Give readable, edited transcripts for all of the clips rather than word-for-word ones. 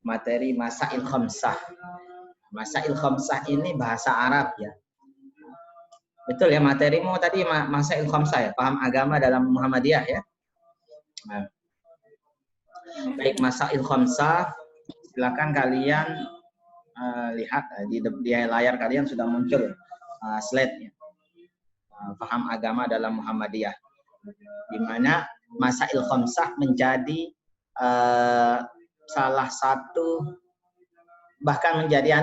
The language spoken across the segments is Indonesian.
materi Masail Khamsah. Masail Khamsah ini bahasa Arab ya. Betul ya, materimu tadi Masail Khamsah ya, paham agama dalam Muhammadiyah ya. Nah, baik, Masail Khamsah, silakan kalian lihat di layar kalian sudah muncul slide-nya. Paham agama dalam Muhammadiyah, di mana Masail Khamsah menjadi salah satu, bahkan menjadi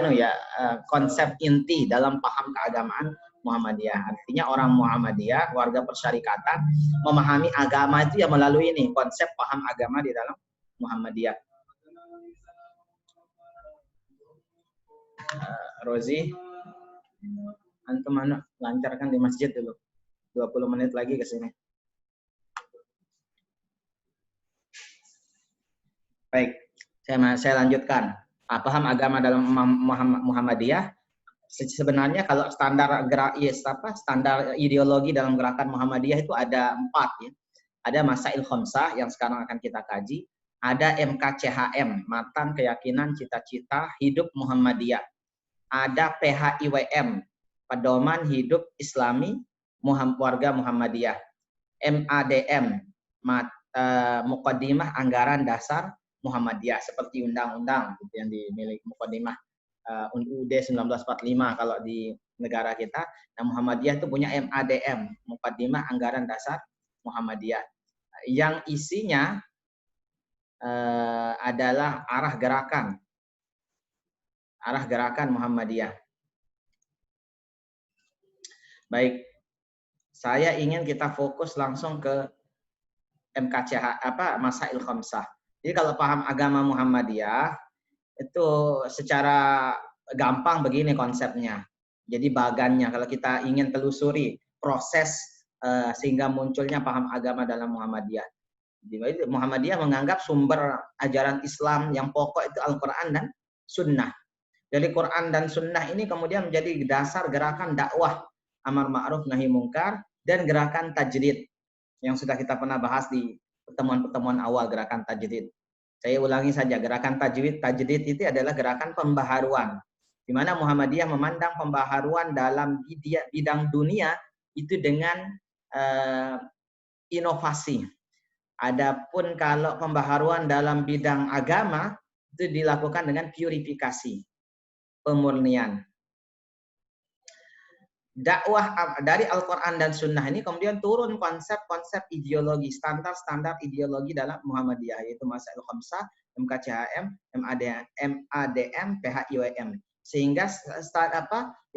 konsep inti dalam paham keagamaan Muhammadiyah. Artinya orang Muhammadiyah, warga persyarikatan, memahami agama itu ya melalui ini, konsep paham agama di dalam Muhammadiyah. Rozi, antum mana lancarkan di masjid dulu. 20 menit lagi ke sini. Baik, saya lanjutkan. Paham agama dalam Muhammadiyah. Sebenarnya kalau standar standar ideologi dalam gerakan Muhammadiyah itu ada 4 ya. Ada Masail Khamsah yang sekarang akan kita kaji. Ada MKCHM, Matan Keyakinan Cita-Cita Hidup Muhammadiyah. Ada PHIWM, Pedoman Hidup Islami Warga Muhammadiyah. MADM, Muqaddimah Anggaran Dasar Muhammadiyah, seperti undang-undang yang dimiliki Muqaddimah UUD 1945 kalau di negara kita. Nah, Muhammadiyah itu punya MADM, Muqaddimah Anggaran Dasar Muhammadiyah, yang isinya adalah arah gerakan Muhammadiyah. Baik, saya ingin kita fokus langsung ke MKCH Masail Khamsah. Jadi kalau paham agama Muhammadiyah itu secara gampang begini konsepnya. Jadi bagannya kalau kita ingin telusuri proses sehingga munculnya paham agama dalam Muhammadiyah. Jadi Muhammadiyah menganggap sumber ajaran Islam yang pokok itu Al-Qur'an dan Sunnah. Jadi Quran dan Sunnah ini kemudian menjadi dasar gerakan dakwah amar ma'ruf nahi mungkar dan gerakan tajdid yang sudah kita pernah bahas di pertemuan-pertemuan awal gerakan tajdid. Saya ulangi saja, gerakan tajdid itu adalah gerakan pembaharuan, di mana Muhammadiyah memandang pembaharuan dalam bidang dunia itu dengan inovasi. Adapun kalau pembaharuan dalam bidang agama itu dilakukan dengan purifikasi, pemurnian. Dakwah dari Al-Quran dan Sunnah ini kemudian turun konsep-konsep ideologi, standar-standar ideologi dalam Muhammadiyah, yaitu Masail Khamsah, MKCHM, MADM, PHIWM. Sehingga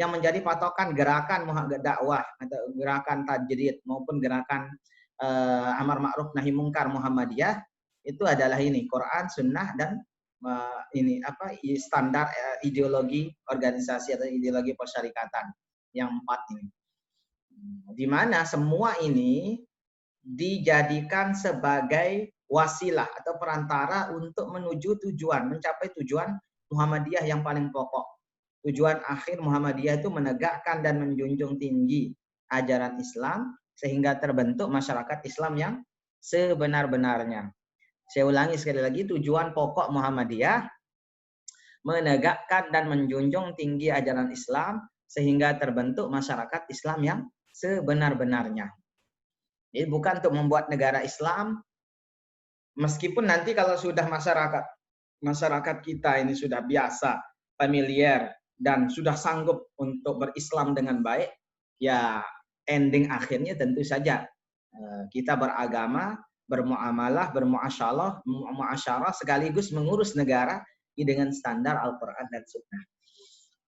yang menjadi patokan gerakan dakwah atau gerakan tajdid maupun gerakan amar ma'ruf nahi mungkar Muhammadiyah itu adalah ini, Quran, Sunnah, dan standar ideologi organisasi atau ideologi persyarikatan. Yang 4 ini, di mana semua ini dijadikan sebagai wasilah atau perantara untuk menuju tujuan, mencapai tujuan Muhammadiyah yang paling pokok. Tujuan akhir Muhammadiyah itu menegakkan dan menjunjung tinggi ajaran Islam sehingga terbentuk masyarakat Islam yang sebenar-benarnya. Saya ulangi sekali lagi, tujuan pokok Muhammadiyah menegakkan dan menjunjung tinggi ajaran Islam sehingga terbentuk masyarakat Islam yang sebenar-benarnya. Jadi bukan untuk membuat negara Islam, meskipun nanti kalau sudah masyarakat kita ini sudah biasa, familiar, dan sudah sanggup untuk berislam dengan baik, ya ending akhirnya tentu saja kita beragama, bermuamalah, bermuasyarah sekaligus mengurus negara dengan standar Al-Quran dan Sunnah.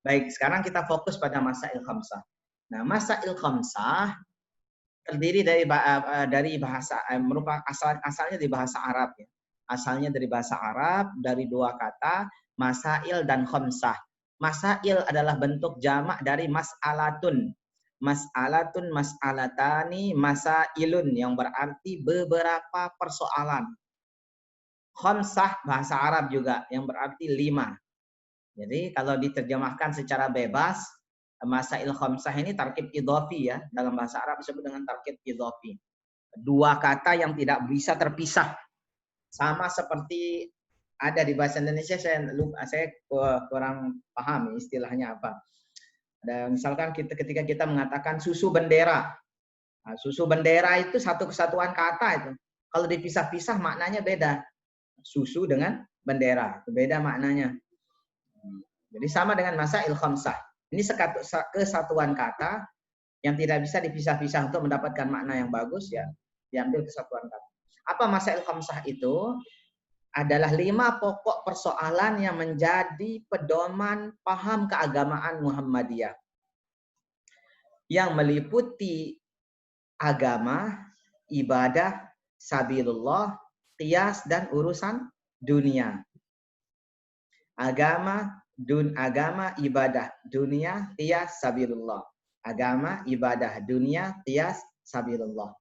Baik, sekarang kita fokus pada Masail Khamsah. Nah, Masail Khamsah terdiri dari bahasa, merupakan asalnya di bahasa Arab ya. Asalnya dari bahasa Arab, dari 2 kata, Masail dan Khamsah. Masail adalah bentuk jamak dari mas'alatun. Mas'alatun, mas'alatani, masailun, yang berarti beberapa persoalan. Khamsah bahasa Arab juga, yang berarti 5. Jadi kalau diterjemahkan secara bebas, Masail Khamsah ini tarkib idhofi ya. Dalam bahasa Arab disebut dengan tarkib idhofi. 2 kata yang tidak bisa terpisah. Sama seperti Ada di bahasa Indonesia, saya kurang paham istilahnya apa. Dan misalkan ketika kita mengatakan susu bendera. Nah, susu bendera itu satu kesatuan kata itu. Kalau dipisah-pisah maknanya beda. Susu dengan bendera, beda maknanya. Jadi sama dengan masail khamsah. Ini kesatuan kata yang tidak bisa dipisah-pisah untuk mendapatkan makna yang bagus, ya diambil kesatuan kata. Apa masail khamsah itu? Adalah 5 pokok persoalan yang menjadi pedoman paham keagamaan Muhammadiyah. Yang meliputi agama, ibadah, sabilullah, qiyas, dan urusan dunia. Agama, ibadah, dunia, qiyas, sabilullah. Agama, ibadah, dunia, qiyas, sabilullah.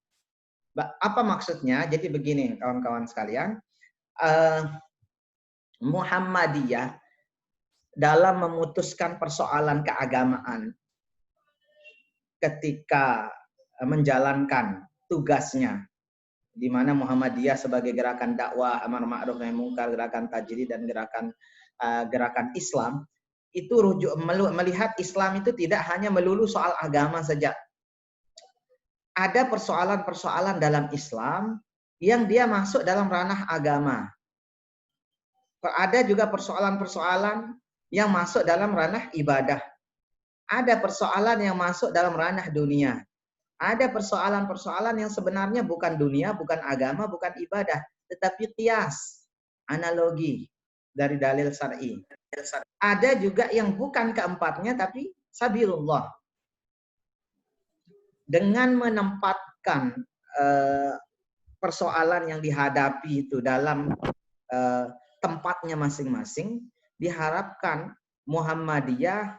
Apa maksudnya? Jadi begini kawan-kawan sekalian. Muhammadiyah dalam memutuskan persoalan keagamaan ketika menjalankan tugasnya, di mana Muhammadiyah sebagai gerakan dakwah amar ma'ruf nahi munkar, gerakan tajrid, dan gerakan Islam, itu melihat Islam itu tidak hanya melulu soal agama saja. Ada persoalan-persoalan dalam Islam yang dia masuk dalam ranah agama. Ada juga persoalan-persoalan yang masuk dalam ranah ibadah. Ada persoalan yang masuk dalam ranah dunia. Ada persoalan-persoalan yang sebenarnya bukan dunia, bukan agama, bukan ibadah, tetapi qiyas, analogi dari dalil syar'i. Ada juga yang bukan keempatnya, tapi sabilullah. Dengan menempatkan persoalan yang dihadapi itu dalam tempatnya masing-masing, diharapkan Muhammadiyah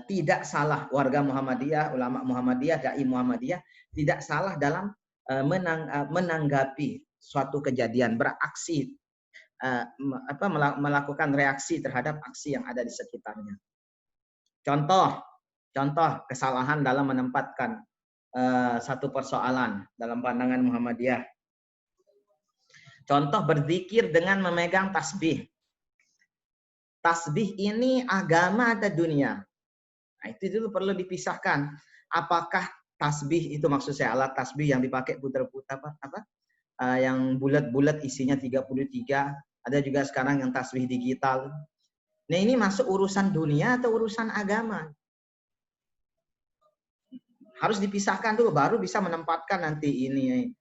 tidak salah, warga Muhammadiyah, ulama Muhammadiyah, dai Muhammadiyah tidak salah dalam menanggapi suatu kejadian, beraksi, melakukan reaksi terhadap aksi yang ada di sekitarnya. Contoh kesalahan dalam menempatkan satu persoalan dalam pandangan Muhammadiyah. Contoh berzikir dengan memegang tasbih. Tasbih ini agama atau dunia? Nah, itu dulu perlu dipisahkan. Apakah tasbih itu, maksud saya alat tasbih yang dipakai putar-putar yang bulat-bulat isinya 33. Ada juga sekarang yang tasbih digital. Nah, ini masuk urusan dunia atau urusan agama? Harus dipisahkan dulu, baru bisa menempatkan nanti ini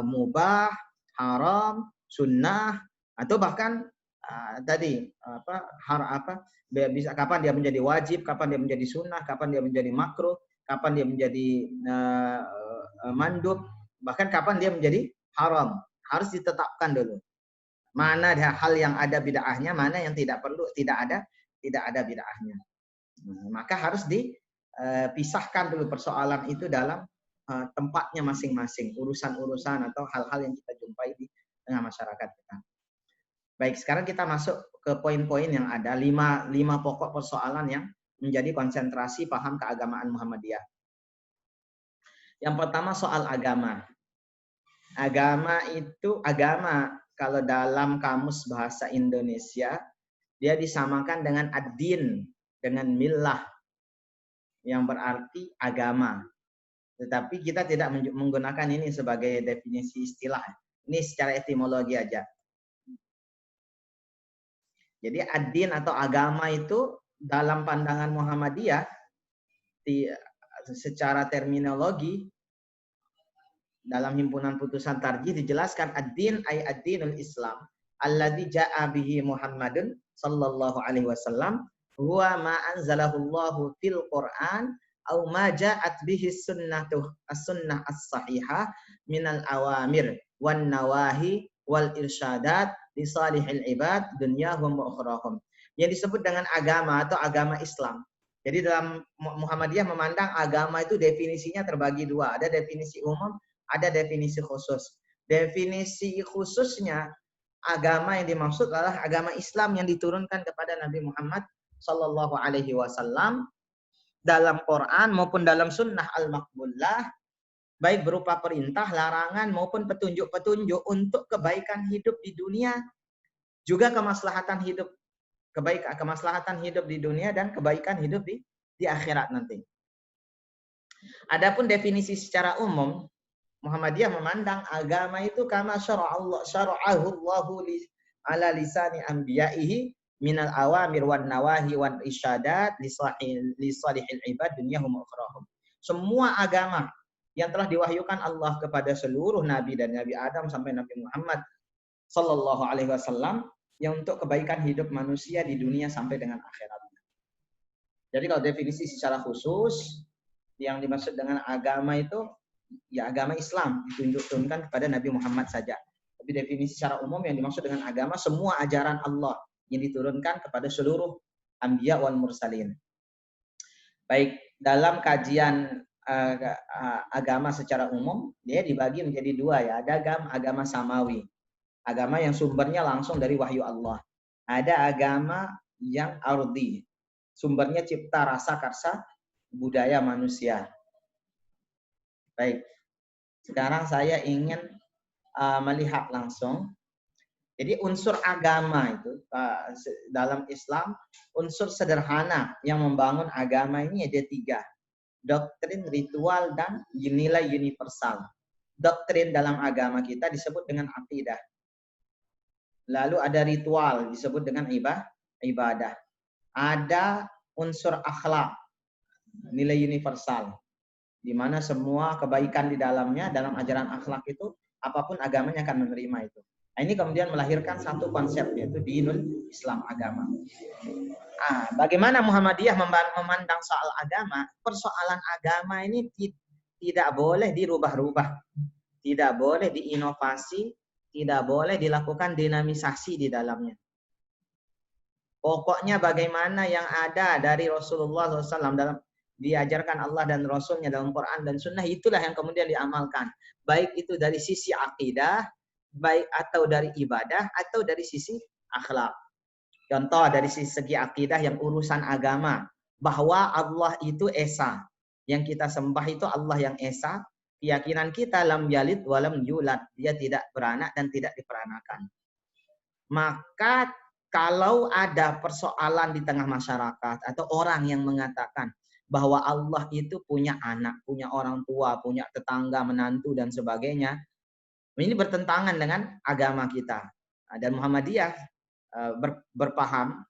mubah, haram, sunnah, atau bahkan bisa kapan dia menjadi wajib, kapan dia menjadi sunnah, kapan dia menjadi makruh, kapan dia menjadi mandub, bahkan kapan dia menjadi haram. Harus ditetapkan dulu. Mana hal yang ada bid'ahnya, mana yang tidak ada bid'ahnya. Maka harus dipisahkan dulu persoalan itu dalam tempatnya masing-masing, urusan-urusan atau hal-hal yang kita jumpai di tengah masyarakat kita. Baik, sekarang kita masuk ke poin-poin yang ada, 5 pokok persoalan yang menjadi konsentrasi paham keagamaan Muhammadiyah. Yang pertama soal agama. Agama kalau dalam kamus bahasa Indonesia, dia disamakan dengan ad-din, dengan millah, yang berarti agama. Tetapi kita tidak menggunakan ini sebagai definisi istilah. Ini secara etimologi aja. Jadi ad-din atau agama itu dalam pandangan Muhammadiyah secara terminologi dalam himpunan putusan tarjih dijelaskan ad-din ay ad-dinul Islam alladzi jaa bihi Muhammadun sallallahu alaihi wasallam huwa ma anzalahu Allahu fil Qur'an aw ma ja'at bihi sunnah as-sahihah minal awamir wan nawahi wal irsyadat li salihil ibad dunyahum wa ukhrahum. Yang disebut dengan agama atau agama Islam. Jadi dalam Muhammadiyah memandang agama itu definisinya terbagi 2. Ada definisi umum, ada definisi khusus. Definisi khususnya agama yang dimaksud adalah agama Islam yang diturunkan kepada Nabi Muhammad sallallahu alaihi wasallam dalam Quran maupun dalam sunnah al-maqbullah, baik berupa perintah, larangan maupun petunjuk-petunjuk untuk kebaikan hidup di dunia juga kemaslahatan hidup, kemaslahatan hidup di dunia dan kebaikan hidup di akhirat nanti. Adapun definisi secara umum, Muhammadiyah memandang agama itu kama syara'ahu Allahu ala lisani anbiya'ihi minal awamir wan nawahi wan isyadat li salihil ibad dunyahum wa ukhrahum. Semua agama yang telah diwahyukan Allah kepada seluruh nabi dan Nabi Adam sampai Nabi Muhammad sallallahu alaihi wasallam yang untuk kebaikan hidup manusia di dunia sampai dengan akhirat. Jadi kalau definisi secara khusus yang dimaksud dengan agama itu ya agama Islam ditunjukkan kepada Nabi Muhammad saja. Tapi definisi secara umum yang dimaksud dengan agama semua ajaran Allah yang diturunkan kepada seluruh anbiya wal mursalin. Baik, dalam kajian agama secara umum dia dibagi menjadi dua ya. Ada agama samawi, agama yang sumbernya langsung dari wahyu Allah. Ada agama yang ardi, sumbernya cipta rasa karsa budaya manusia. Baik, sekarang saya ingin melihat langsung. Jadi unsur agama itu dalam Islam, unsur sederhana yang membangun agama ini ada 3. Doktrin, ritual, dan nilai universal. Doktrin dalam agama kita disebut dengan akidah. Lalu ada ritual disebut dengan ibadah. Ada unsur akhlak, nilai universal, di mana semua kebaikan di dalamnya dalam ajaran akhlak itu apapun agamanya akan menerima itu. Nah, ini kemudian melahirkan satu konsep yaitu dinul Islam, agama. Bagaimana Muhammadiyah memandang soal agama? Persoalan agama ini tidak boleh dirubah-rubah, tidak boleh diinovasi, tidak boleh dilakukan dinamisasi di dalamnya. Pokoknya bagaimana yang ada dari Rasulullah SAW dalam diajarkan Allah dan Rasulnya dalam Quran dan Sunnah, itulah yang kemudian diamalkan. Baik itu dari sisi akidah, baik atau dari ibadah, atau dari sisi akhlak. Contoh dari segi akidah yang urusan agama, bahwa Allah itu Esa. Yang kita sembah itu Allah yang Esa. Keyakinan kita lam yalid walam yulad. Dia tidak beranak dan tidak diperanakan. Maka kalau ada persoalan di tengah masyarakat atau orang yang mengatakan bahwa Allah itu punya anak, punya orang tua, punya tetangga, menantu, dan sebagainya, ini bertentangan dengan agama kita. Dan Muhammadiyah berpaham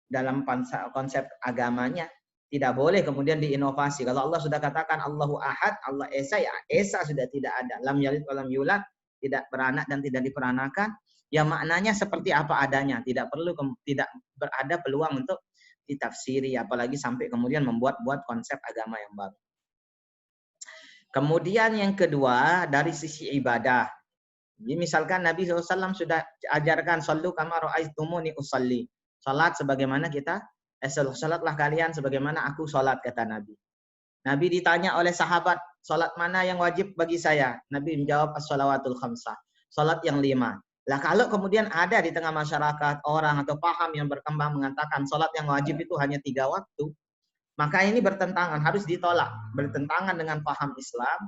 dalam konsep agamanya tidak boleh kemudian diinovasi. Kalau Allah sudah katakan Allahu Ahad, Allah Esa, ya Esa sudah tidak ada. Lam yalid walam yulad, tidak beranak dan tidak diperanakan. Ya maknanya seperti apa adanya. Tidak berada peluang untuk ditafsiri, apalagi sampai kemudian membuat konsep agama yang baru. Kemudian yang kedua dari sisi ibadah. Jadi misalkan Nabi SAW sudah ajarkan sallu kama ra'aitumuni usalli. Salat sebagaimana salatlah kalian sebagaimana aku salat, kata Nabi. Nabi ditanya oleh sahabat, salat mana yang wajib bagi saya? Nabi menjawab as-salawatul khamsah. Salat yang 5. Lah kalau kemudian ada di tengah masyarakat orang atau paham yang berkembang mengatakan salat yang wajib itu hanya 3 waktu, maka ini bertentangan, harus ditolak, bertentangan dengan paham Islam.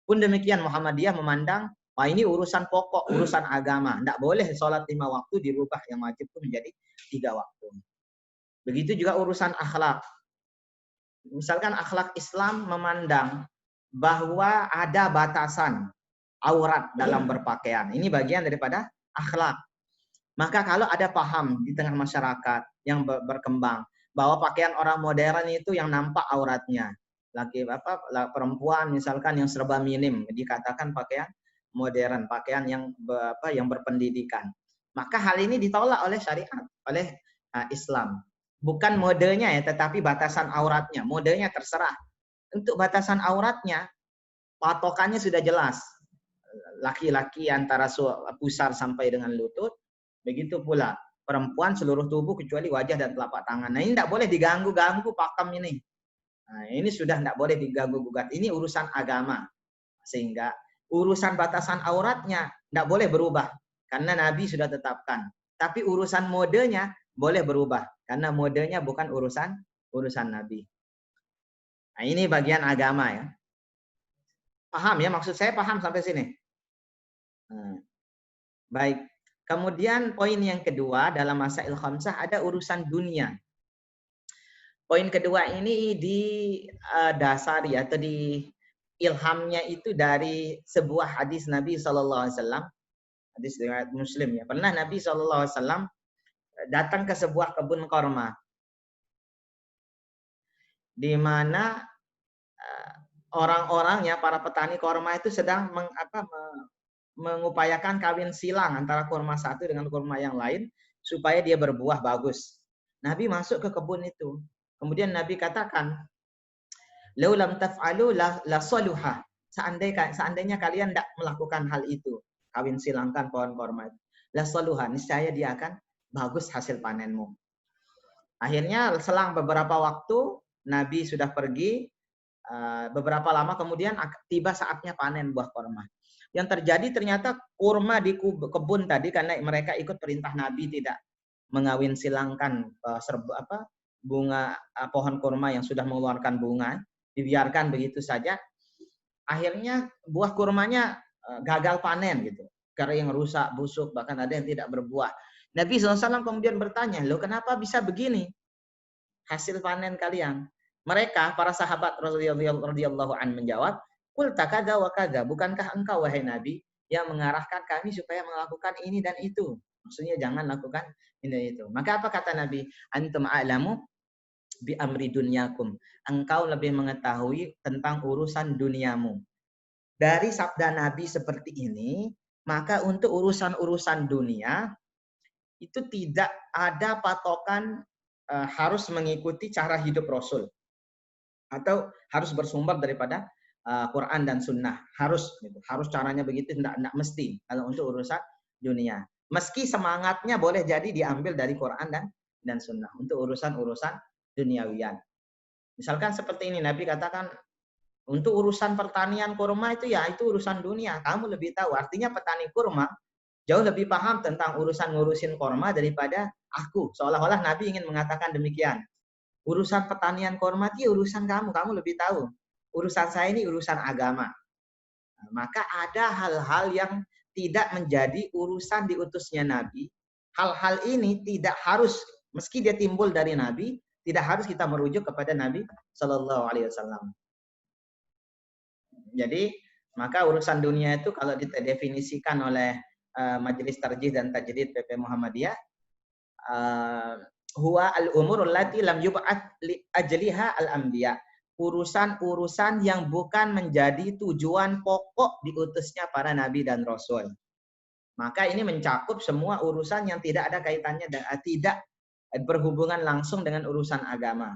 Pun demikian Muhammadiyah memandang, wah ini urusan pokok, urusan agama. Tidak boleh sholat 5 waktu dirubah yang wajib itu menjadi 3 waktu. Begitu juga urusan akhlak. Misalkan akhlak Islam memandang bahwa ada batasan aurat dalam berpakaian. Ini bagian daripada akhlak. Maka kalau ada paham di tengah masyarakat yang berkembang bahwa pakaian orang modern itu yang nampak auratnya, perempuan misalkan yang serba minim dikatakan pakaian modern, pakaian yang berpendidikan, maka hal ini ditolak oleh syariat, oleh Islam. Bukan modenya ya, tetapi batasan auratnya. Modenya terserah. Untuk batasan auratnya patokannya sudah jelas. Laki-laki antara pusar sampai dengan lutut. Begitu pula perempuan seluruh tubuh kecuali wajah dan telapak tangan. Nah ini tidak boleh diganggu-ganggu pakem ini. Nah ini sudah tidak boleh diganggu-gugat. Ini urusan agama. Sehingga urusan batasan auratnya tidak boleh berubah. Karena Nabi sudah tetapkan. Tapi urusan modenya boleh berubah. Karena modenya bukan urusan Nabi. Nah ini bagian agama ya. Paham ya? Maksud saya paham sampai sini? Baik. Kemudian poin yang kedua dalam Masail Khamsah ada urusan dunia. Poin kedua ini didasari atau di ilhamnya itu dari sebuah hadis Nabi SAW, hadis riwayat Muslim ya. Pernah Nabi SAW datang ke sebuah kebun korma, di mana orang-orangnya, para petani korma itu sedang mengupayakan kawin silang antara kurma satu dengan kurma yang lain supaya dia berbuah bagus. Nabi masuk ke kebun itu. Kemudian Nabi katakan, "Lau lam taf'alu la saluha." Seandainya kalian tidak melakukan hal itu, kawin silangkan pohon korma itu, la saluha, niscaya dia akan bagus hasil panenmu. Akhirnya selang beberapa waktu Nabi sudah pergi, beberapa lama kemudian tiba saatnya panen buah korma. Yang terjadi ternyata kurma di kebun tadi, karena mereka ikut perintah Nabi tidak mengawin silangkan bunga pohon kurma yang sudah mengeluarkan bunga, dibiarkan begitu saja. Akhirnya buah kurmanya gagal panen gitu, kering, rusak, busuk, bahkan ada yang tidak berbuah. Nabi SAW kemudian bertanya, loh kenapa bisa begini hasil panen kalian? Mereka, para sahabat radhiyallahu an menjawab, "Qul takada wa kada." Bukankah engkau wahai Nabi yang mengarahkan kami supaya melakukan ini dan itu? Maksudnya jangan lakukan ini dan itu. Maka apa kata Nabi? Antum a'lamu bi amri dunyakum. Engkau lebih mengetahui tentang urusan duniamu. Dari sabda Nabi seperti ini, maka untuk urusan-urusan dunia itu tidak ada patokan harus mengikuti cara hidup Rasul, atau harus bersumber daripada Quran dan Sunnah. Harus caranya begitu, tidak mesti kalau untuk urusan dunia. Meski semangatnya boleh jadi diambil dari Quran dan Sunnah untuk urusan-urusan duniawian. Misalkan seperti ini, Nabi katakan untuk urusan pertanian kurma itu ya itu urusan dunia, kamu lebih tahu. Artinya petani kurma jauh lebih paham tentang urusan ngurusin kurma daripada aku. Seolah-olah Nabi ingin mengatakan demikian. Urusan pertanian kurma itu urusan kamu lebih tahu. Urusan saya ini urusan agama. Nah, maka ada hal-hal yang tidak menjadi urusan diutusnya Nabi. Hal-hal ini tidak harus, meski dia timbul dari Nabi, tidak harus kita merujuk kepada Nabi Shallallahu Alaihi Wasallam. Jadi maka urusan dunia itu kalau didefinisikan oleh Majelis Tarjih dan Tajdid PP Muhammadiyah, huwa al-umurul lati lam yub'at li ajliha al-anbiya. Urusan-urusan yang bukan menjadi tujuan pokok diutusnya para nabi dan rasul. Maka ini mencakup semua urusan yang tidak ada kaitannya dan tidak berhubungan langsung dengan urusan agama.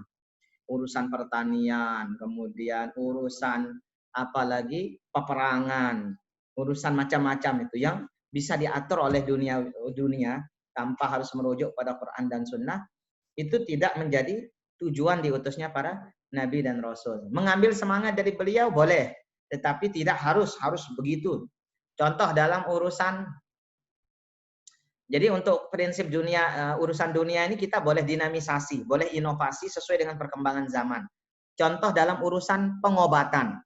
Urusan pertanian, kemudian urusan apalagi peperangan, urusan macam-macam itu yang bisa diatur oleh dunia tanpa harus merujuk pada Quran dan Sunnah, itu tidak menjadi tujuan diutusnya para nabi dan rasul. Mengambil semangat dari beliau boleh, tetapi tidak harus begitu. Contoh dalam urusan, jadi untuk prinsip dunia, urusan dunia ini kita boleh dinamisasi, boleh inovasi sesuai dengan perkembangan zaman. Contoh dalam urusan pengobatan.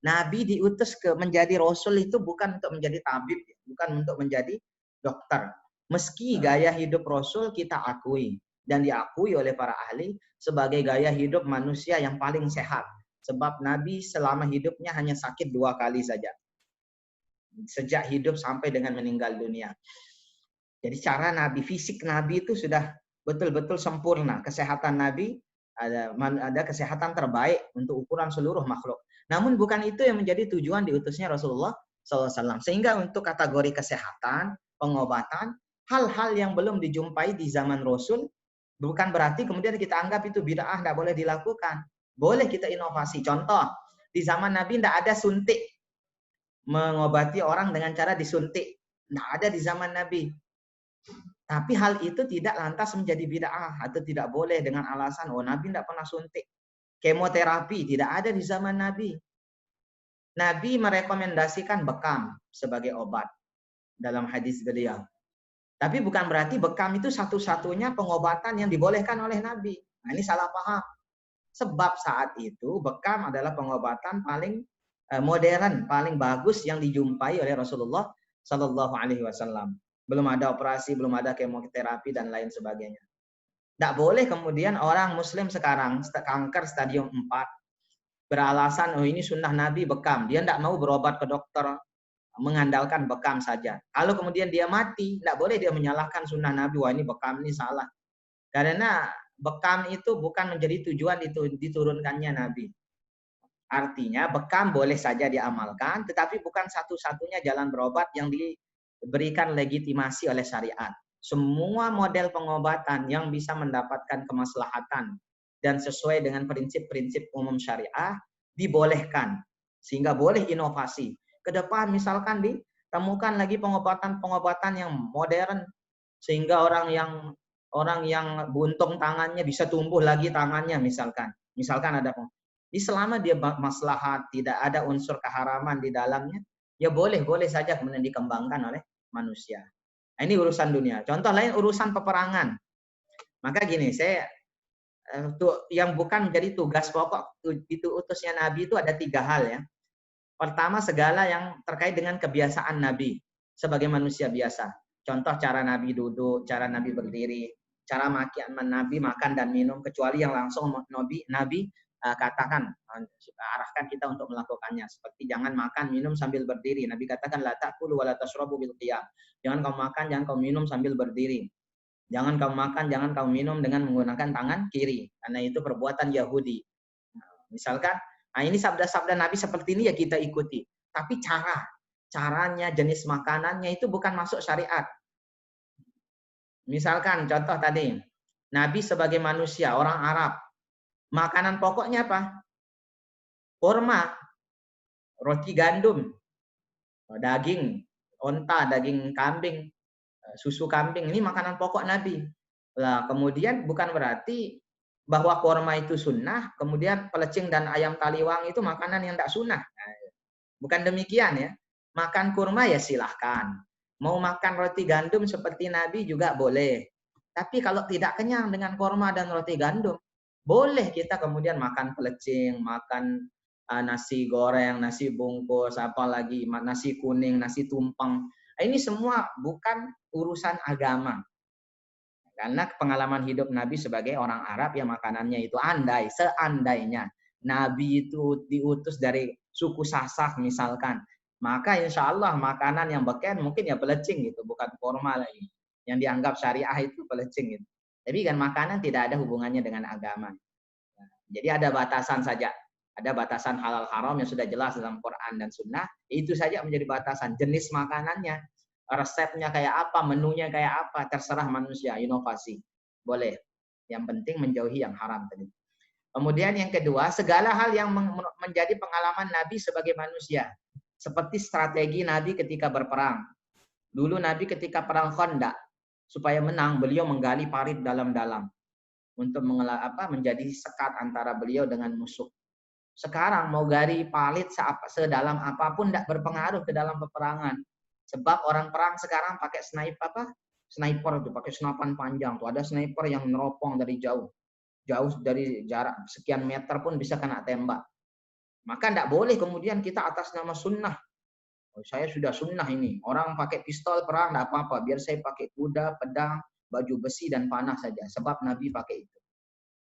Nabi diutus menjadi rasul itu bukan untuk menjadi tabib, bukan untuk menjadi dokter. Meski gaya hidup rasul kita akui dan diakui oleh para ahli sebagai gaya hidup manusia yang paling sehat. Sebab Nabi selama hidupnya hanya sakit 2 kali saja. Sejak hidup sampai dengan meninggal dunia. Jadi cara Nabi, fisik Nabi itu sudah betul-betul sempurna. Kesehatan Nabi ada kesehatan terbaik untuk ukuran seluruh makhluk. Namun bukan itu yang menjadi tujuan diutusnya Rasulullah SAW. Sehingga untuk kategori kesehatan, pengobatan, hal-hal yang belum dijumpai di zaman Rasul, bukan berarti kemudian kita anggap itu bid'ah, tidak boleh dilakukan. Boleh kita inovasi. Contoh, di zaman Nabi tidak ada suntik. Mengobati orang dengan cara disuntik. Tidak ada di zaman Nabi. Tapi hal itu tidak lantas menjadi bid'ah atau tidak boleh dengan alasan, oh Nabi tidak pernah suntik. Kemoterapi tidak ada di zaman Nabi. Nabi merekomendasikan bekam sebagai obat dalam hadis beliau. Tapi bukan berarti bekam itu satu-satunya pengobatan yang dibolehkan oleh Nabi. Nah, ini salah paham. Sebab saat itu bekam adalah pengobatan paling modern, paling bagus yang dijumpai oleh Rasulullah Shallallahu Alaihi Wasallam. belum ada operasi, belum ada kemoterapi dan lain sebagainya. Tidak boleh kemudian orang muslim sekarang kanker stadium 4 beralasan, oh ini sunnah Nabi bekam. Dia tidak mau berobat ke dokter, mengandalkan bekam saja. Kalau kemudian dia mati, tidak boleh dia menyalahkan sunnah Nabi, wah ini bekam ini salah. Karena bekam itu bukan menjadi tujuan diturunkannya Nabi. Artinya bekam boleh saja diamalkan, tetapi bukan satu-satunya jalan berobat yang diberikan legitimasi oleh syariat. Semua model pengobatan yang bisa mendapatkan kemaslahatan dan sesuai dengan prinsip-prinsip umum syariah dibolehkan, sehingga boleh inovasi. Ke depan misalkan ditemukan lagi pengobatan-pengobatan yang modern, sehingga orang yang buntung tangannya bisa tumbuh lagi tangannya misalkan ada selama dia maslahat, tidak ada unsur keharaman di dalamnya, ya boleh saja kemudian dikembangkan oleh manusia. Nah, ini urusan dunia. Contoh lain urusan peperangan. Maka gini, saya yang bukan menjadi tugas pokok itu utusnya Nabi itu ada 3 hal ya. Pertama, segala yang terkait dengan kebiasaan Nabi sebagai manusia biasa. Contoh cara Nabi duduk, cara Nabi berdiri, cara Nabi makan dan minum, kecuali yang langsung Nabi katakan, arahkan kita untuk melakukannya. Seperti jangan makan, minum sambil berdiri. Nabi katakan, la ta'kulu wa la tashrabu bil qiyam. Jangan kau makan, jangan kau minum sambil berdiri. Jangan kau makan, jangan kau minum dengan menggunakan tangan kiri. Karena itu perbuatan Yahudi. Misalkan, nah ini sabda-sabda Nabi seperti ini ya kita ikuti. Tapi caranya, jenis makanannya itu bukan masuk syariat. Misalkan contoh tadi, Nabi sebagai manusia, orang Arab, makanan pokoknya apa? Kurma, roti gandum, daging onta, daging kambing, susu kambing. Ini makanan pokok Nabi. Nah, kemudian bukan berarti bahwa kurma itu sunnah, kemudian pelecing dan ayam taliwang itu makanan yang tidak sunnah. Bukan demikian ya. Makan kurma ya silahkan. Mau makan roti gandum seperti Nabi juga boleh. Tapi kalau tidak kenyang dengan kurma dan roti gandum, boleh kita kemudian makan pelecing, makan nasi goreng, nasi bungkus, apalagi nasi kuning, nasi tumpeng. Ini semua bukan urusan agama. Karena pengalaman hidup Nabi sebagai orang Arab yang makanannya itu seandainya Nabi itu diutus dari suku Sasak misalkan, maka insya Allah makanan yang beken mungkin ya pelecing gitu, bukan kurma lagi. Yang dianggap syariah itu pelecing gitu. Tapi kan makanan tidak ada hubungannya dengan agama. Jadi ada batasan saja. Ada batasan halal haram yang sudah jelas dalam Quran dan Sunnah. Itu saja menjadi batasan. Jenis makanannya, resepnya kayak apa, menunya kayak apa, terserah manusia, inovasi. Boleh. Yang penting menjauhi yang haram tadi. Kemudian yang kedua, segala hal yang menjadi pengalaman Nabi sebagai manusia. Seperti strategi Nabi ketika berperang. Dulu Nabi ketika perang Khandaq, supaya menang, beliau menggali parit dalam-dalam untuk menjadi sekat antara beliau dengan musuh. Sekarang mau gali parit sedalam apapun tidak berpengaruh ke dalam peperangan. Sebab orang perang sekarang pakai sniper itu, pakai senapan panjang tuh. Ada sniper yang meneropong dari jauh dari jarak sekian meter pun bisa kena tembak. Maka tidak boleh kemudian kita atas nama sunnah. Oh, saya sudah sunnah ini. Orang pakai pistol perang tidak apa-apa. Biar saya pakai kuda, pedang, baju besi dan panah saja. Sebab Nabi pakai itu.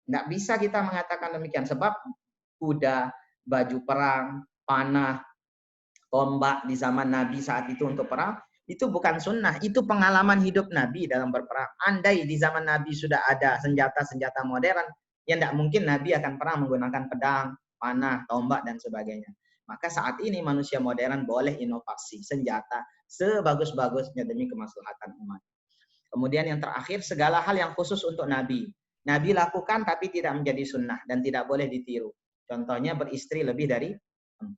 Tidak bisa kita mengatakan demikian. Sebab kuda, baju perang, panah, tombak di zaman Nabi saat itu untuk perang, itu bukan sunnah. Itu pengalaman hidup Nabi dalam berperang. Andai di zaman Nabi sudah ada senjata-senjata modern, ya tidak mungkin Nabi akan perang menggunakan pedang, panah, tombak, dan sebagainya. Maka saat ini manusia modern boleh inovasi senjata sebagus-bagusnya demi kemaslahatan umat. Kemudian yang terakhir, segala hal yang khusus untuk Nabi. Nabi lakukan tapi tidak menjadi sunnah dan tidak boleh ditiru. Contohnya beristri lebih dari 4.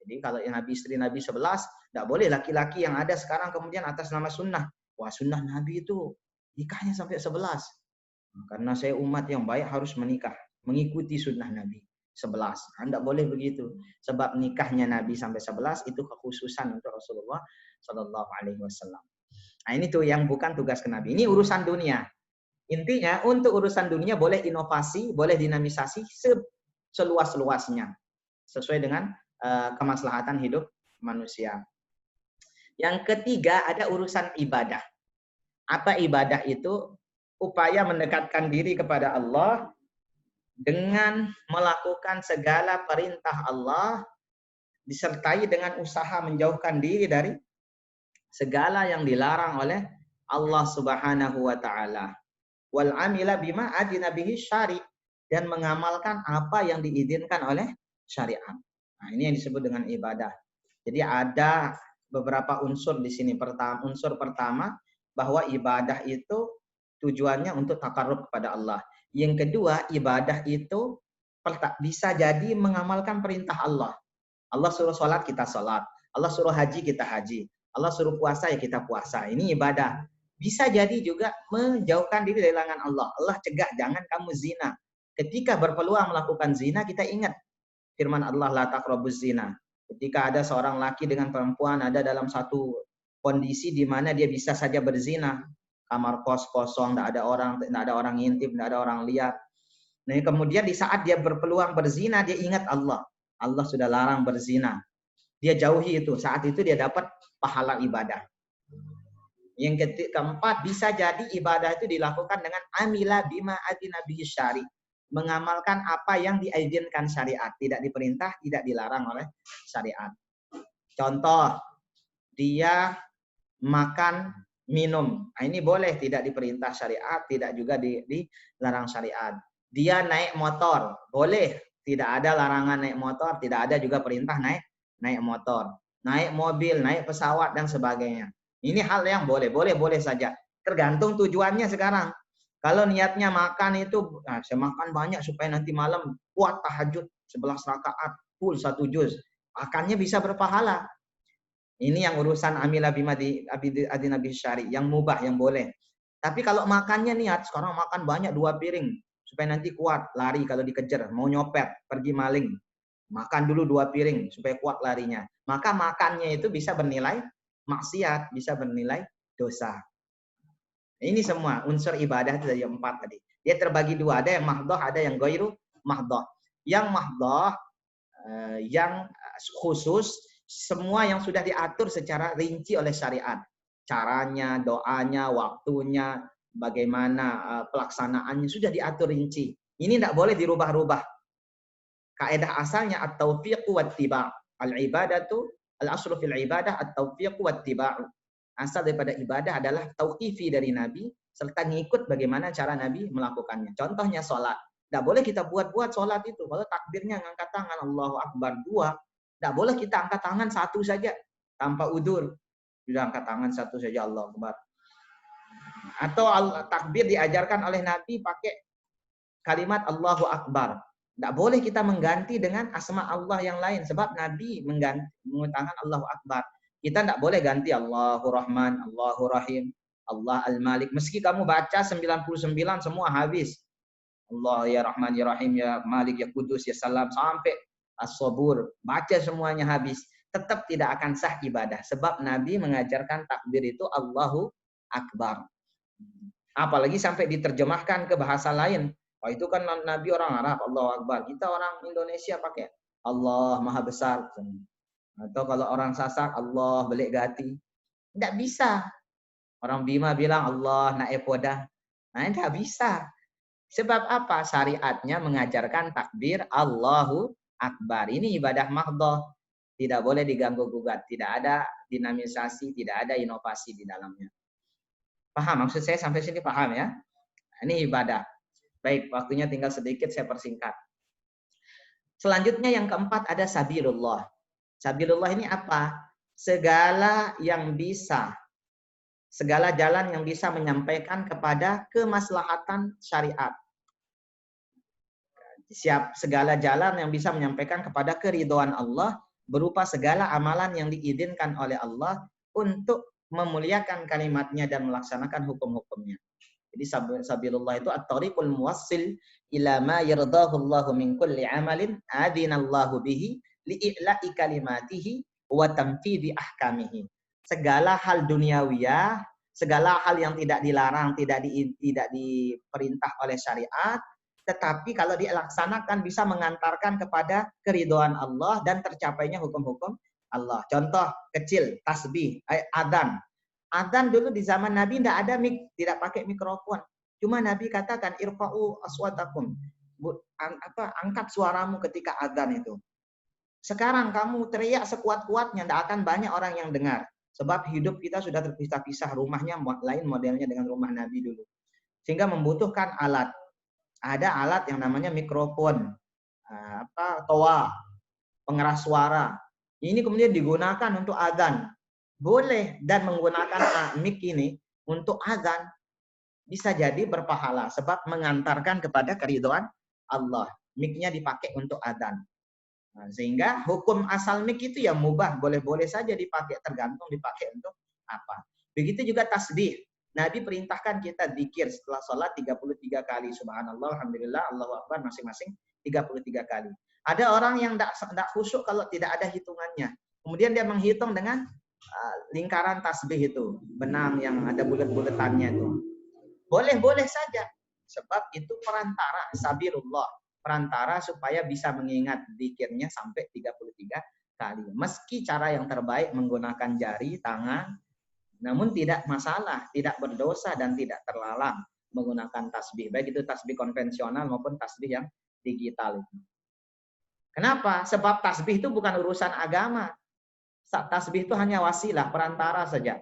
Jadi kalau yang istri Nabi 11, tidak boleh laki-laki yang ada sekarang kemudian atas nama sunnah. Wah, sunnah Nabi itu nikahnya sampai 11. Karena saya umat yang baik harus menikah, mengikuti sunnah Nabi 11. Tidak boleh begitu. Sebab nikahnya Nabi sampai 11 itu kekhususan untuk Rasulullah Shallallahu Alaihi Wasallam. Nah ini tuh yang bukan tugas ke Nabi. Ini urusan dunia. Intinya untuk urusan dunia boleh inovasi, boleh dinamisasi seluas-luasnya sesuai dengan kemaslahatan hidup manusia. Yang ketiga ada urusan ibadah. Apa ibadah itu? Upaya mendekatkan diri kepada Allah dengan melakukan segala perintah Allah disertai dengan usaha menjauhkan diri dari segala yang dilarang oleh Allah Subhanahu wa taala. Wal amila bima adina bihi syari, dan mengamalkan apa yang diizinkan oleh syariat. Nah, ini yang disebut dengan ibadah. Jadi ada beberapa unsur di sini. Unsur pertama bahwa ibadah itu tujuannya untuk takarrub kepada Allah. Yang kedua, ibadah itu bisa jadi mengamalkan perintah Allah. Allah suruh sholat, kita sholat. Allah suruh haji, kita haji. Allah suruh puasa, ya kita puasa. Ini ibadah. Bisa jadi juga menjauhkan diri dari larangan Allah. Allah cegah, jangan kamu zina. Ketika berpeluang melakukan zina, kita ingat firman Allah, la taqrabuz zina. Ketika ada seorang laki dengan perempuan ada dalam satu kondisi di mana dia bisa saja berzina, kamar kos kosong, tidak ada orang ngintip, tidak ada orang lihat. Nah, kemudian di saat dia berpeluang berzina, dia ingat Allah. Allah sudah larang berzina. Dia jauhi itu. Saat itu dia dapat pahala ibadah. Yang keempat, bisa jadi ibadah itu dilakukan dengan amila bima adina bihi syari. Mengamalkan apa yang diizinkan syariat. Tidak diperintah, tidak dilarang oleh syariat. Contoh, dia makan, minum. Nah, ini boleh, tidak diperintah syariat, tidak juga dilarang syariat. Dia naik motor, boleh. Tidak ada larangan naik motor, tidak ada juga perintah naik motor. Naik mobil, naik pesawat, dan sebagainya. Ini hal yang boleh saja. Tergantung tujuannya sekarang. Kalau niatnya makan itu, nah, saya makan banyak supaya nanti malam kuat tahajud 11 rakaat, full 1 juz. Makannya bisa berpahala. Ini yang urusan amila bima adina bihi syari, yang mubah, yang boleh. Tapi kalau makannya niat, sekarang makan banyak 2 piring, supaya nanti kuat, lari kalau dikejar, mau nyopet, pergi maling. Makan dulu 2 piring, supaya kuat larinya. Maka makannya itu bisa bernilai maksiat, bisa bernilai dosa. Ini semua unsur ibadah itu dari 4 tadi. Dia terbagi 2, ada yang mahdoh, ada yang ghairu mahdoh. Yang mahdoh, yang khusus, semua yang sudah diatur secara rinci oleh syariat. Caranya, doanya, waktunya, bagaimana pelaksanaannya, sudah diatur rinci. Ini tidak boleh dirubah-rubah. Kaidah asalnya at-taufiq wa ittiba'. Al-ibadatu, al-aslu fil ibadah at-taufiq wa ittiba'u. Asal daripada ibadah adalah tauqifi dari Nabi, serta ngikut bagaimana cara Nabi melakukannya. Contohnya sholat. Tidak boleh kita buat-buat sholat itu. Kalau takbirnya ngangkat tangan, Allahu Akbar 2, tidak boleh kita angkat tangan 1 saja, tanpa udur. Sudah angkat tangan 1 saja, Allahu Akbar. Atau takbir diajarkan oleh Nabi pakai kalimat Allahu Akbar. Tidak boleh kita mengganti dengan asma Allah yang lain. Sebab Nabi mengutamakan Allahu Akbar. Kita tidak boleh ganti Allahu Rahman, Allahu Rahim, Allah Al-Malik. Meski kamu baca 99 semua habis. Allah ya Rahman ya Rahim ya Malik ya Kudus ya Salam sampai As-Sabur. Baca semuanya habis. Tetap tidak akan sah ibadah. Sebab Nabi mengajarkan takbir itu Allahu Akbar. Apalagi sampai diterjemahkan ke bahasa lain. Oh, itu kan Nabi orang Arab, Allahu Akbar. Kita orang Indonesia pakai Allah Maha Besar. Atau kalau orang Sasak, Allah belik gati. Tidak bisa. Orang Bima bilang Allah naik poda. Nah, tidak bisa. Sebab apa? Syariatnya mengajarkan takbir Allahu Akbar. Ini ibadah mahdoh. Tidak boleh diganggu-gugat. Tidak ada dinamisasi, tidak ada inovasi di dalamnya. Paham? Maksud saya sampai sini paham ya? Ini ibadah. Baik, waktunya tinggal sedikit, saya persingkat. Selanjutnya yang keempat ada sabilullah. Sabilullah ini apa? Segala jalan yang bisa menyampaikan kepada kemaslahatan syariat. Segala jalan yang bisa menyampaikan kepada keridhaan Allah berupa segala amalan yang diizinkan oleh Allah untuk memuliakan kalimatnya dan melaksanakan hukum-hukumnya. Jadi sabilullah itu at-tariqul muwassil ila ma yardahu Allahu min kulli amalin adinallahu bihi li'ila'i kalimatihi wa tamfidhi ahkamihi. Segala hal duniawiyah, segala hal yang tidak dilarang, tidak diperintah oleh syariat, tetapi kalau dilaksanakan bisa mengantarkan kepada keridhaan Allah dan tercapainya hukum-hukum Allah. Contoh kecil, tasbih, adzan. Adzan dulu di zaman Nabi tidak ada mic, tidak pakai mikrofon. Cuma Nabi katakan irfa'u aswatakum. Angkat suaramu ketika adzan itu. Sekarang kamu teriak sekuat-kuatnya, tidak akan banyak orang yang dengar. Sebab hidup kita sudah terpisah-pisah, rumahnya lain modelnya dengan rumah Nabi dulu. Sehingga membutuhkan alat. Ada alat yang namanya mikrofon, toa, pengeras suara. Ini kemudian digunakan untuk adzan. Boleh, dan menggunakan mic ini untuk adzan bisa jadi berpahala sebab mengantarkan kepada keridhaan Allah. Mic-nya dipakai untuk adzan. Nah, sehingga hukum asal mic itu ya mubah, boleh-boleh saja dipakai, tergantung dipakai untuk apa. Begitu juga tasbih. Nabi perintahkan kita zikir setelah sholat 33 kali. Subhanallah, alhamdulillah, Allahu akbar, masing-masing 33 kali. Ada orang yang tidak khusyuk kalau tidak ada hitungannya. Kemudian dia menghitung dengan lingkaran tasbih itu, benang yang ada bulat-bulatannya itu. Boleh-boleh saja. Sebab itu perantara, sabirullah. Perantara supaya bisa mengingat zikirnya sampai 33 kali. Meski cara yang terbaik menggunakan jari, tangan, namun tidak masalah, tidak berdosa dan tidak terlarang menggunakan tasbih. Baik itu tasbih konvensional maupun tasbih yang digital. Kenapa? Sebab tasbih itu bukan urusan agama. Tasbih itu hanya wasilah, perantara saja.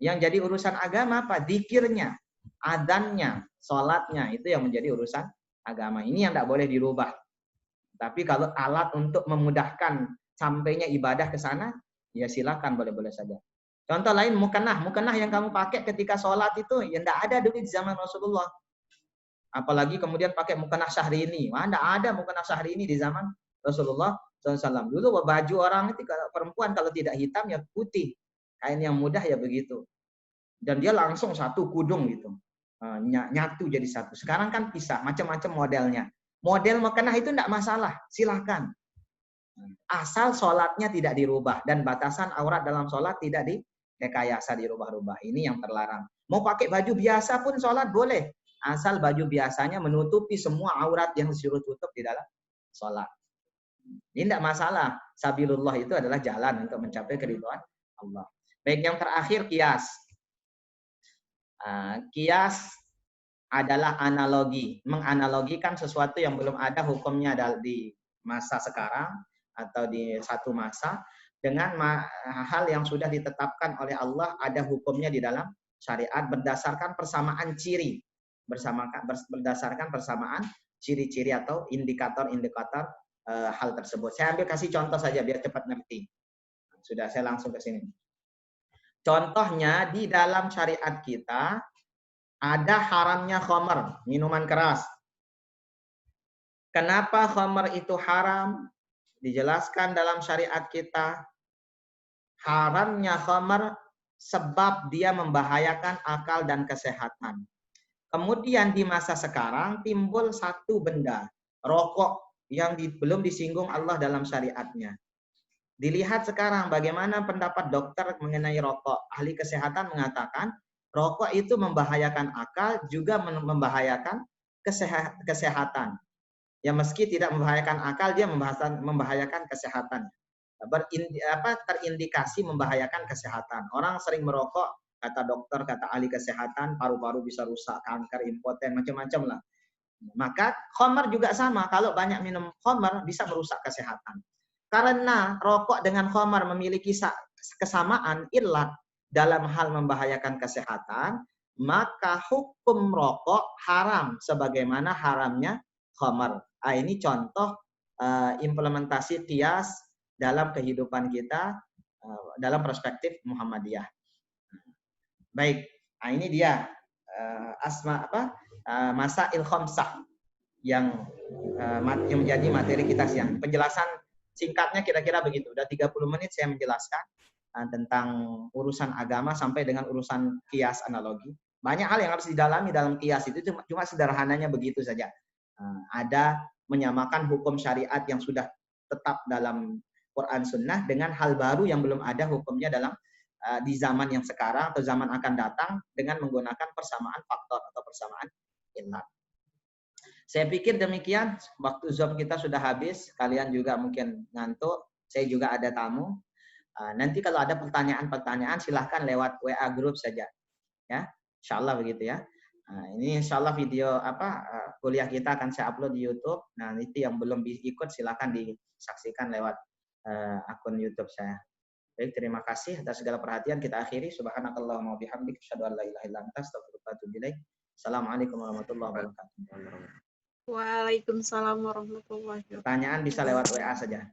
Yang jadi urusan agama apa? Dzikirnya, adzannya, sholatnya, itu yang menjadi urusan agama. Ini yang tidak boleh dirubah. Tapi kalau alat untuk memudahkan sampainya ibadah ke sana, ya silakan, boleh-boleh saja. Contoh lain, mukanah. Mukanah yang kamu pakai ketika sholat itu, ya tidak ada dulu di zaman Rasulullah. Apalagi kemudian pakai mukanah Syahrini. Wah, tidak ada mukanah Syahrini di zaman Rasulullah SAW. Dulu baju orang itu, perempuan kalau tidak hitam ya putih. Kain yang mudah ya begitu. Dan dia langsung satu kudung gitu. Nyatu jadi satu. Sekarang kan pisah, macam-macam modelnya. Model mukanah itu tidak masalah, silahkan. Asal sholatnya tidak dirubah. Dan batasan aurat dalam sholat tidak direkayasa, dirubah-rubah. Ini yang terlarang. Mau pakai baju biasa pun sholat boleh. Asal baju biasanya menutupi semua aurat yang disuruh tutup di dalam sholat. Ini tidak masalah. Sabilullah itu adalah jalan untuk mencapai keridhaan Allah. Baik, yang terakhir kias. Kias adalah analogi. Menganalogikan sesuatu yang belum ada hukumnya di masa sekarang atau di satu masa dengan hal yang sudah ditetapkan oleh Allah ada hukumnya di dalam syariat berdasarkan persamaan ciri. Berdasarkan persamaan ciri-ciri atau indikator-indikator hal tersebut. Saya ambil kasih contoh saja biar cepat ngerti. Sudah, saya langsung ke sini. Contohnya di dalam syariat kita ada haramnya khamar, minuman keras. Kenapa khamar itu haram? Dijelaskan dalam syariat kita. Haramnya khamar sebab dia membahayakan akal dan kesehatan. Kemudian di masa sekarang timbul satu benda, rokok yang belum disinggung Allah dalam syariatnya. Dilihat sekarang bagaimana pendapat dokter mengenai rokok. Ahli kesehatan mengatakan rokok itu membahayakan akal, juga membahayakan kesehatan. Ya meski tidak membahayakan akal, dia membahayakan kesehatan. Terindikasi membahayakan kesehatan. Orang sering merokok, kata dokter, kata ahli kesehatan, paru-paru bisa rusak, kanker, impoten, macam-macam lah. Maka khamar juga sama. Kalau banyak minum khamar bisa merusak kesehatan. Karena rokok dengan khamar memiliki kesamaan illat dalam hal membahayakan kesehatan, maka hukum rokok haram sebagaimana haramnya khamar. Ini contoh implementasi qiyas dalam kehidupan kita dalam perspektif Muhammadiyah. Baik, ini dia masail khamsah yang menjadi materi kita siang. Penjelasan singkatnya kira-kira begitu. Udah 30 menit saya menjelaskan tentang urusan agama sampai dengan urusan qiyas analogi. Banyak hal yang harus didalami dalam qiyas itu, cuma sederhananya begitu saja. Ada menyamakan hukum syariat yang sudah tetap dalam Quran Sunnah dengan hal baru yang belum ada hukumnya dalam di zaman yang sekarang atau zaman akan datang dengan menggunakan persamaan faktor atau persamaan illat. Saya pikir demikian, waktu Zoom kita sudah habis, kalian juga mungkin ngantuk, saya juga ada tamu. Nanti kalau ada pertanyaan-pertanyaan silahkan lewat WA grup saja, ya. Insya Allah begitu ya. Ini insya Allah video kuliah kita akan saya upload di YouTube. Nah, itu yang belum ikut silahkan disaksikan lewat akun YouTube saya. Baik, terima kasih atas segala perhatian. Kita akhiri. Subhanakallahumma wabihamdik, asyhadu an la ilaha illa anta, astaghfiruka wa atubu ilaik. Assalamualaikum warahmatullahi wabarakatuh. Waalaikumsalam warahmatullahi wabarakatuh. Pertanyaan bisa lewat WA saja.